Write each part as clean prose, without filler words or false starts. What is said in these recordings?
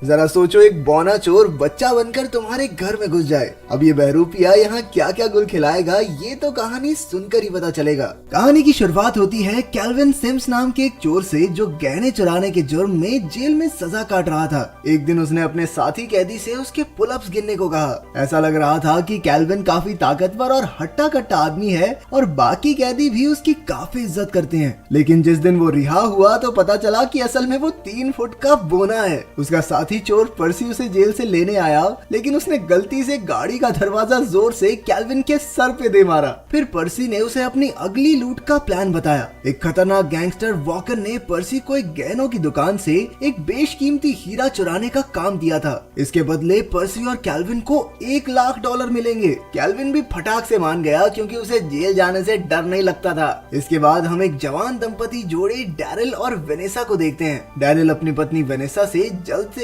जरा सोचो, एक बौना चोर बच्चा बनकर तुम्हारे घर में घुस जाए। अब ये बहरूपिया यहाँ क्या क्या गुल खिलाएगा, ये तो कहानी सुनकर ही पता चलेगा। कहानी की शुरुआत होती है कैल्विन सिम्स नाम के एक चोर से, जो गहने चुराने के जुर्म में जेल में सजा काट रहा था। एक दिन उसने अपने साथी कैदी से उसके पुलअप्स गिनने को कहा। ऐसा लग रहा था कि कैल्विन काफी ताकतवर और हट्टा कट्टा आदमी है और बाकी कैदी भी उसकी काफी इज्जत करते हैं। लेकिन जिस दिन वो रिहा हुआ तो पता चला कि असल में वो 3 फुट का बोना है। उसका साथी चोर पर्सी उसे जेल से लेने आया, लेकिन उसने गलती से गाड़ी का दरवाजा जोर से कैल्विन के सर पे दे मारा। फिर पर्सी ने उसे अपनी अगली लूट का प्लान बताया। एक खतरनाक गैंगस्टर वॉकर ने पर्सी को एक गहनों की दुकान से एक बेशकीमती हीरा चुराने का काम दिया था। इसके बदले पर्सी और कैल्विन को $1,00,000 मिलेंगे। कैल्विन भी फटाक से मान गया, क्योंकि उसे जेल जाने से डर नहीं लगता था। इसके बाद हम एक जवान दंपति जोड़े डैरिल और वेनेसा को देखते हैं। डैरिल अपनी पत्नी वेनेसा से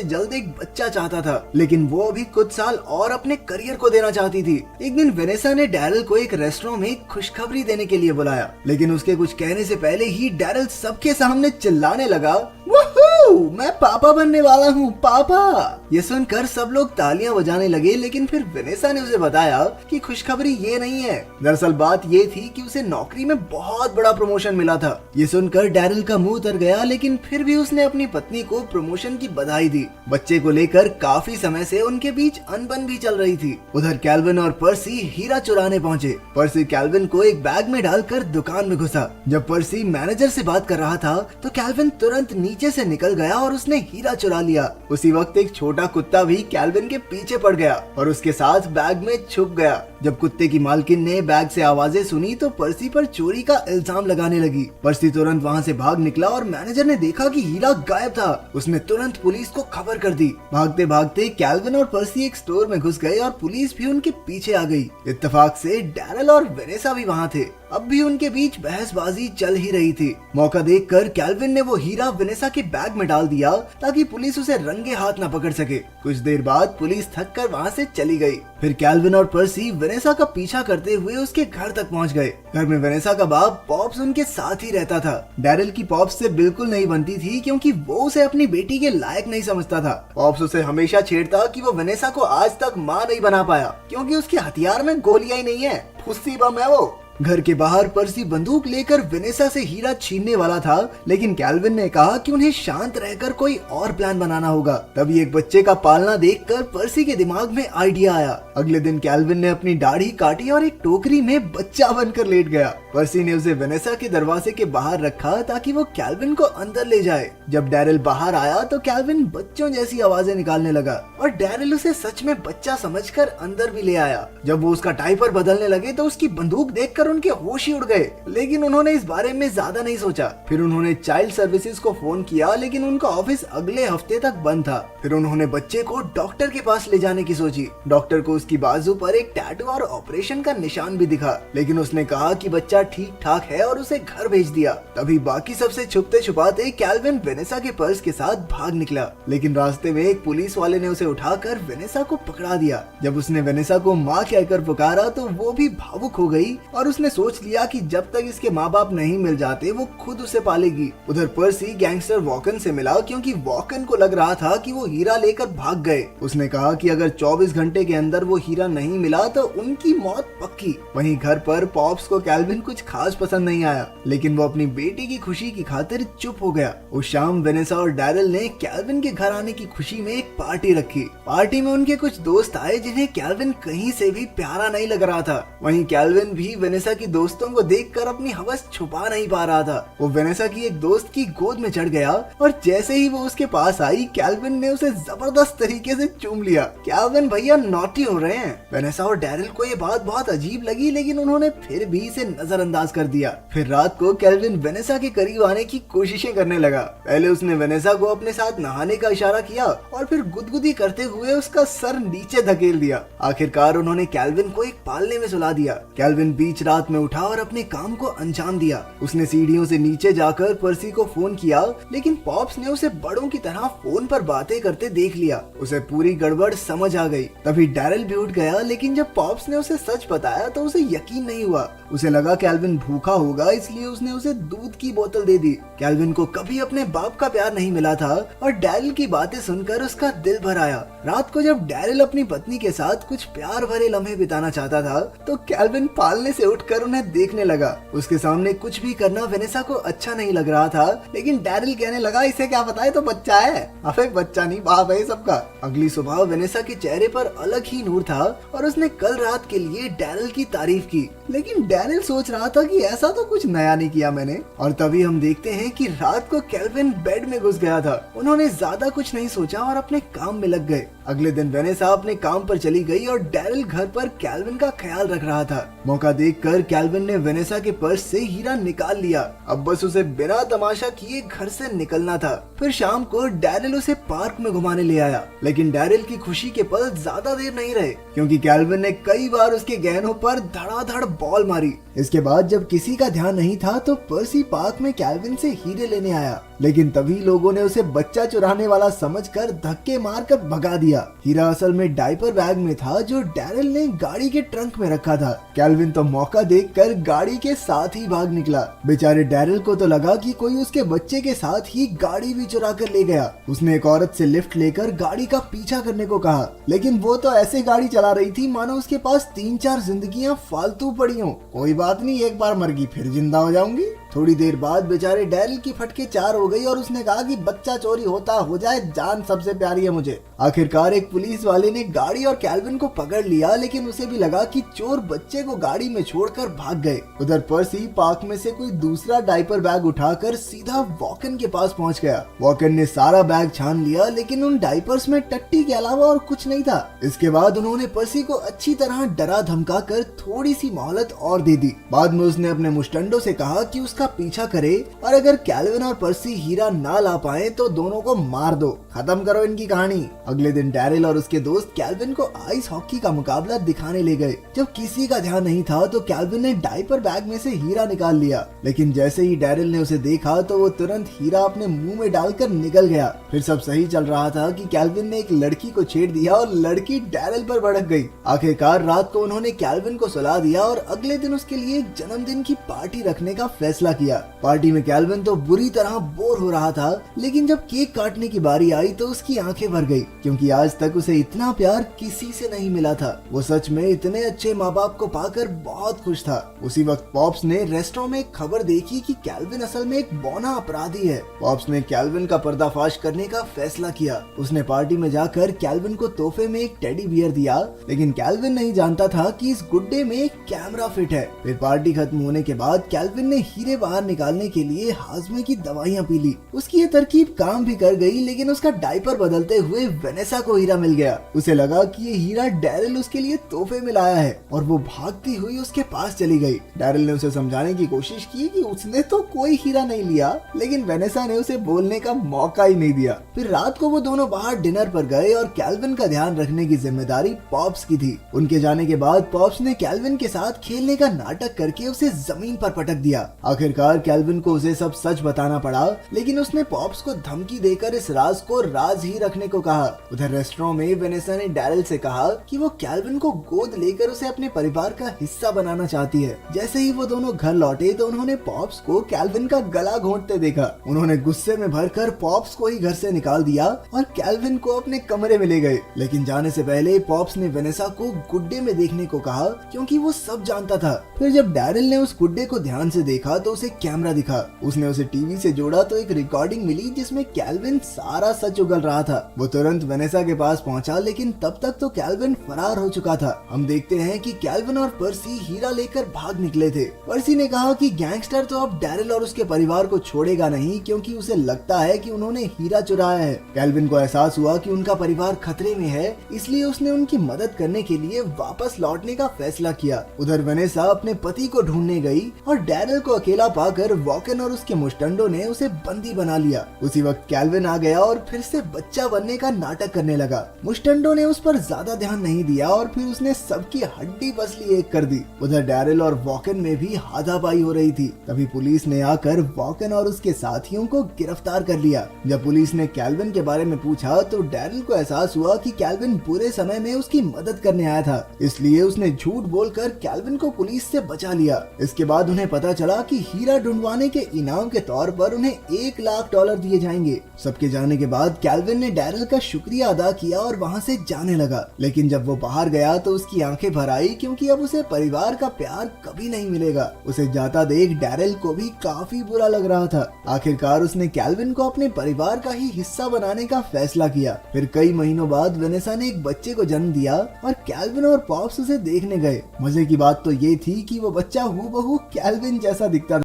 जल्द एक बच्चा चाहता था, लेकिन वो अभी कुछ साल और अपने करियर को देना चाहती थी। एक दिन वेनेसा ने डैरिल को एक रेस्टोरेंट में खुशखबरी देने के लिए बुलाया, लेकिन उसके कुछ कहने से पहले ही डैरिल सबके सामने चिल्लाने लगा, वूहू, मैं पापा बनने वाला हूँ, पापा। ये सुनकर सब लोग तालियां बजाने लगे, लेकिन फिर वेनेसा ने उसे बताया कि खुशखबरी ये नहीं है। दरअसल बात ये थी कि उसे नौकरी में बहुत बड़ा प्रमोशन मिला था। ये सुनकर डैरिल का मुंह उतर गया, लेकिन फिर भी उसने अपनी पत्नी को प्रमोशन की बधाई दी। बच्चे को लेकर काफी समय से उनके बीच अनबन भी चल रही थी। उधर कैल्विन और पर्सी हीरा चुराने पहुंचे। पर्सी कैल्विन को एक बैग में डालकर दुकान में घुसा। जब पर्सी मैनेजर से बात कर रहा था तो कैल्विन तुरंत नीचे से निकल गया और उसने हीरा चुरा लिया। उसी वक्त एक छोटा कुत्ता भी कैल्विन के पीछे पड़ गया और उसके साथ बैग में छुप गया। जब कुत्ते की मालकिन ने बैग से आवाजें सुनी तो पर्सी पर चोरी का इल्जाम लगाने लगी। पर्सी तुरंत वहाँ से भाग निकला और मैनेजर ने देखा कि हीरा गायब था। उसने तुरंत पुलिस को खबर कर दी। भागते भागते कैल्विन और पर्सी एक स्टोर में घुस गए और पुलिस भी उनके पीछे आ गई। इत्तेफाक से डैरिल और वेनेसा भी वहाँ थे। अब भी उनके बीच बहसबाजी चल ही रही थी। मौका देखकर कैल्विन ने वो हीरा वेनेसा के बैग में डाल दिया, ताकि पुलिस उसे रंगे हाथ न पकड़ सके। कुछ देर बाद पुलिस थक कर वहाँ से चली गई। फिर कैल्विन और पर्सी वेनेसा का पीछा करते हुए उसके घर तक पहुँच गए। घर में वेनेसा का बाप पॉप्स उनके साथ ही रहता था। डैरिल की पॉप्स से बिल्कुल नहीं बनती थी, क्योंकि वो उसे अपनी बेटी के लायक नहीं समझता था। पॉप्स उसे हमेशा छेड़ता कि वो वेनेसा को आज तक माँ नहीं बना पाया, क्योंकि उसके हथियार में गोलियां ही नहीं है, फुस्सी बम है वो। घर के बाहर पर्सी बंदूक लेकर वेनेसा से हीरा छीनने वाला था, लेकिन कैल्विन ने कहा कि उन्हें शांत रहकर कोई और प्लान बनाना होगा। तभी एक बच्चे का पालना देखकर पर्सी के दिमाग में आइडिया आया। अगले दिन कैल्विन ने अपनी दाढ़ी काटी और एक टोकरी में बच्चा बनकर लेट गया। पर्सी ने उसे वेनेसा के दरवाजे के बाहर रखा, ताकि वो कैल्विन को अंदर ले जाए। जब डैरिल बाहर आया तो कैल्विन बच्चों जैसी आवाजें निकालने लगा और डैरिल उसे सच में बच्चा समझकर अंदर भी ले आया। जब वो उसका डायपर बदलने लगे तो उसकी बंदूक देखकर उनके होश ही उड़ गए, लेकिन उन्होंने इस बारे में ज्यादा नहीं सोचा। फिर उन्होंने चाइल्ड सर्विसेज को फोन किया, लेकिन उनका ऑफिस अगले हफ्ते तक बंद था। फिर उन्होंने बच्चे को डॉक्टर के पास ले जाने की सोची। डॉक्टर को उसकी बाजू पर एक टैटू और ऑपरेशन का निशान भी दिखा, लेकिन उसने कहा कि बच्चा ठीक ठाक है और उसे घर भेज दिया। तभी बाकी सबसे छुपते छुपाते कैल्विन वेनेसा के पर्स के साथ भाग निकला, लेकिन रास्ते में एक पुलिस वाले ने उसे उठाकर वेनेसा को पकड़ा दिया। जब उसने वेनेसा को माँ कहकर पुकारा तो वो भी भावुक हो गई और उसने सोच लिया कि जब तक इसके माँ बाप नहीं मिल जाते वो खुद उसे पालेगी। उधर पर्सी गैंगस्टर वॉकन से मिला, क्योंकि वॉकन को लग रहा था कि वो हीरा लेकर भाग गए। उसने कहा कि अगर 24 घंटे के अंदर वो हीरा नहीं मिला तो उनकी मौत पक्की। वहीं घर पर पॉप्स को कैल्विन कुछ खास पसंद नहीं आया, लेकिन वो अपनी बेटी की खुशी की खातिर चुप हो गया। उस शाम वेनेसा और डैरिल ने कैल्विन के घर आने की खुशी में एक पार्टी रखी। पार्टी में उनके कुछ दोस्त आए, जिन्हें कैल्विन कहीं से भी प्यारा नहीं लग रहा था। वहीं कैल्विन भी वेनेसा की दोस्तों को देखकर अपनी हवस छुपा नहीं पा रहा था। वो वेनेसा की एक दोस्त की गोद में चढ़ गया और जैसे ही वो उसके पास आई, कैल्विन ने उसे जबरदस्त तरीके से चूम लिया। कैल्विन भैया नॉटी हो रहे हैं। वेनेसा और डैरिल को ये बात बहुत अजीब लगी, लेकिन उन्होंने फिर भी इसे नजरअंदाज कर दिया। फिर रात को कैल्विन वेनेसा के करीब आने की कोशिशें करने लगा। पहले उसने वेनेसा को अपने साथ नहाने का इशारा किया और फिर गुदगुदी करते हुए उसका सर नीचे धकेल दिया। आखिरकार उन्होंने कैल्विन को एक पालने में सुला दिया। कैल्विन बीच रात में उठा और अपने काम को अंजाम दिया। उसने सीढ़ियों से नीचे जाकर पर्सी को फोन किया, लेकिन पॉप्स ने उसे बड़ों की तरह फोन पर बातें करते देख लिया। उसे पूरी गड़बड़ समझ आ गई। तभी डैरिल भी उठ गया, लेकिन जब पॉप्स ने उसे सच बताया तो उसे यकीन नहीं हुआ। उसे लगा कैल्विन भूखा होगा, इसलिए उसने उसे दूध की बोतल दे दी। कैल्विन को कभी अपने बाप का प्यार नहीं मिला था और डैरिल की बातें सुनकर उसका दिल भर आया। रात को जब डैरिल अपनी पत्नी के साथ कुछ प्यार भरे लम्हे बिताना चाहता था तो कैल्विन पालने से उठकर उन्हें देखने लगा। उसके सामने कुछ भी करना वेनेसा को अच्छा नहीं लग रहा था, लेकिन डैरिल कहने लगा, इसे क्या पता है, तो बच्चा है। अबे बच्चा नहीं, बाप है सबका। अगली सुबह वेनेसा के चेहरे पर अलग ही नूर था और उसने कल रात के लिए डैरिल की तारीफ की, लेकिन डैरिल सोच रहा था कि ऐसा तो कुछ नया नहीं किया मैंने। और तभी हम देखते हैं कि रात को कैल्विन बेड में घुस गया था। उन्होंने ज्यादा कुछ नहीं सोचा और अपने काम में लग गए। अगले दिन वेनेसा अपने काम पर चली गई और डैरिल घर पर कैल्विन का ख्याल रख रहा था। मौका देखकर कैल्विन ने वेनेसा के पर्स से हीरा निकाल लिया। अब बस उसे बिना तमाशा किए घर से निकलना था। फिर शाम को डैरिल उसे पार्क में घुमाने ले आया, लेकिन डैरिल की खुशी के पल ज्यादा देर नहीं रहे, क्योंकि कैल्विन ने कई बार उसके गहनों पर धड़ाधड़ बॉल मारी। इसके बाद जब किसी का ध्यान नहीं था तो पर्सी पार्क में कैल्विन से हीरे लेने आया, लेकिन तभी लोगों ने उसे बच्चा चुराने वाला समझकर धक्के मारकर भगा दिया। हीरा असल में डायपर बैग में था जो डैरिल ने गाड़ी के ट्रंक में रखा था। कैल्विन तो मौका देखकर गाड़ी के साथ ही भाग निकला। बेचारे डैरिल को तो लगा कि कोई उसके बच्चे के साथ ही गाड़ी भी चुरा कर ले गया। उसने एक औरत से लिफ्ट लेकर गाड़ी का पीछा करने को कहा, लेकिन वो तो ऐसे गाड़ी चला रही थी मानो उसके पास 3-4 जिंदगियां फालतू पड़ी हों। कोई बात नहीं, एक बार मर गई फिर जिंदा हो जाऊंगी। थोड़ी देर बाद बेचारे डैरिल की फटके 4 हो गई और उसने कहा कि बच्चा चोरी होता हो जाए, जान सबसे प्यारी है मुझे। आखिरकार एक पुलिस वाले ने गाड़ी और कैल्विन को पकड़ लिया, लेकिन उसे भी लगा कि चोर बच्चे को गाड़ी में छोड़कर भाग गए। उधर पर्सी पार्क में से कोई दूसरा डायपर बैग उठाकर सीधा वॉकन के पास पहुंच गया। वॉकन ने सारा बैग छान लिया, लेकिन उन डायपर्स में टट्टी के अलावा और कुछ नहीं था। इसके बाद उन्होंने पर्सी को अच्छी तरह डरा धमका कर थोड़ी सी मोहलत और दे दी। बाद में उसने अपने मुस्टंडो से कहा कि उसका पीछा करे और अगर कैल्विन और पर्सी हीरा ना ला पाए तो दोनों को मार दो, खत्म करो इनकी कहानी। अगले दिन डैरिल और उसके दोस्त कैल्विन को आइस हॉकी का मुकाबला दिखाने ले गए। जब किसी का ध्यान नहीं था तो कैल्विन ने डायपर बैग में से हीरा निकाल लिया, लेकिन जैसे ही डैरिल ने उसे देखा तो वो तुरंत हीरा अपने मुंह में डालकर निकल गया। फिर सब सही चल रहा था कि कैल्विन ने एक लड़की को छेड़ दिया और लड़की डैरिल पर भड़क गई। आखिरकार रात को उन्होंने कैल्विन को सुला दिया और अगले दिन उसके लिए एक जन्मदिन की पार्टी रखने का फैसला किया। पार्टी में कैल्विन तो बुरी तरह बोर हो रहा था, लेकिन जब केक काटने की बारी आई तो उसकी आंखें भर गई, क्योंकि आज तक उसे इतना प्यार किसी से नहीं मिला था। वो सच में इतने अच्छे माँ बाप को पाकर बहुत खुश था। उसी वक्त पॉप्स ने रेस्टोरेंट में एक खबर देखी कि कैल्विन असल में एक बौना अपराधी है। पॉप्स ने कैल्विन का पर्दाफाश करने का फैसला किया। उसने पार्टी में जाकर कैल्विन को तोहफे में एक टेडी बियर दिया, लेकिन कैल्विन नहीं जानता था कि इस गुड्डे में एक कैमरा फिट है। फिर पार्टी खत्म होने के बाद कैल्विन ने हीरे बाहर निकालने के लिए हाजमे की दवाइयाँ पी ली। उसकी ये तरकीब काम भी कर गई, लेकिन उसका डायपर बदलते हुए वेनेसा को हीरा मिल गया। उसे लगा कि ये हीरा डैरिल उसके लिए तोहफे में लाया है और वो भागती हुई उसके पास चली गई। डैरिल ने उसे समझाने की कोशिश की कि उसने तो कोई हीरा नहीं लिया, लेकिन वेनेसा ने उसे बोलने का मौका ही नहीं दिया। फिर रात को वो दोनों बाहर डिनर पर गए और कैल्विन का ध्यान रखने की जिम्मेदारी पॉप्स की थी। उनके जाने के बाद पॉप्स ने कैल्विन के साथ खेलने का नाटक करके उसे जमीन पर पटक दिया। आखिरकार कैल्विन को उसे सब सच बताना पड़ा, लेकिन उसने पॉप्स को धमकी देकर इस राज को राज ही रखने को कहा। उधर रेस्टोरेंट में वेनेसा ने डैरिल से कहा कि वो कैल्विन को गोद लेकर उसे अपने परिवार का हिस्सा बनाना चाहती है। जैसे ही वो दोनों घर लौटे तो उन्होंने पॉप्स को कैल्विन का गला घोंटते देखा। उन्होंने गुस्से में भरकर पॉप्स को ही घर से निकाल दिया और कैल्विन को अपने कमरे में ले गए। लेकिन जाने से पहले पॉप्स ने वेनेसा को गुड्डे में देखने को कहा, क्योंकि वो सब जानता था। फिर जब डैरिल ने उस गुड्डे को ध्यान से देखा तो उसे कैमरा दिखा। उसने उसे टीवी से जोड़ा तो एक रिकॉर्डिंग मिली जिसमें कैल्विन सारा सच उगल रहा था। वो तुरंत वेनेसा के पास पहुंचा, लेकिन तब तक तो कैल्विन फरार हो चुका था। हम देखते हैं कि कैल्विन और पर्सी हीरा लेकर भाग निकले थे। पर्सी ने कहा कि गैंगस्टर तो अब डैरिल और उसके परिवार को छोड़ेगा नहीं, क्योंकि उसे लगता है कि उन्होंने हीरा चुराया है। कैल्विन को एहसास हुआ कि उनका परिवार खतरे में है, इसलिए उसने उनकी मदद करने के लिए वापस लौटने का फैसला किया। उधर वेनेसा अपने पति को ढूंढने गई और डैरिल को अकेला मौका पाकर वॉकन और उसके मुस्टंडो ने उसे बंदी बना लिया। उसी वक्त कैल्विन आ गया और फिर से बच्चा बनने का नाटक करने लगा। मुस्टंडो ने उस पर ज्यादा ध्यान नहीं दिया और फिर उसने सबकी हड्डी पसली एक कर दी। उधर डैरिल और वॉकन में भी हाथापाई हो रही थी। तभी पुलिस ने आकर वॉकन और उसके साथियों को गिरफ्तार कर लिया। जब पुलिस ने कैल्विन के बारे में पूछा तो डैरिल को एहसास हुआ कि कैल्विन बुरे समय में उसकी मदद करने आया था, इसलिए उसने झूठ बोलकर कैल्विन को पुलिस से बचा लिया। इसके बाद उन्हें पता चला कि हीरा ढूंढवाने के इनाम के तौर पर उन्हें $1,00,000 दिए जाएंगे। सबके जाने के बाद कैल्विन ने डैरिल का शुक्रिया अदा किया और वहाँ से जाने लगा। लेकिन जब वो बाहर गया तो उसकी आंखें भर आई, क्योंकि अब उसे परिवार का प्यार कभी नहीं मिलेगा। उसे जाता देख डैरिल को भी काफी बुरा लग रहा था। आखिरकार उसने कैल्विन को अपने परिवार का ही हिस्सा बनाने का फैसला किया। फिर कई महीनों बाद वेनेसा ने एक बच्चे को जन्म दिया और कैल्विन और पॉप्स उसे देखने गए। मजे की बात तो ये थी कि वो बच्चा हूबहू कैल्विन जैसा दिखता था।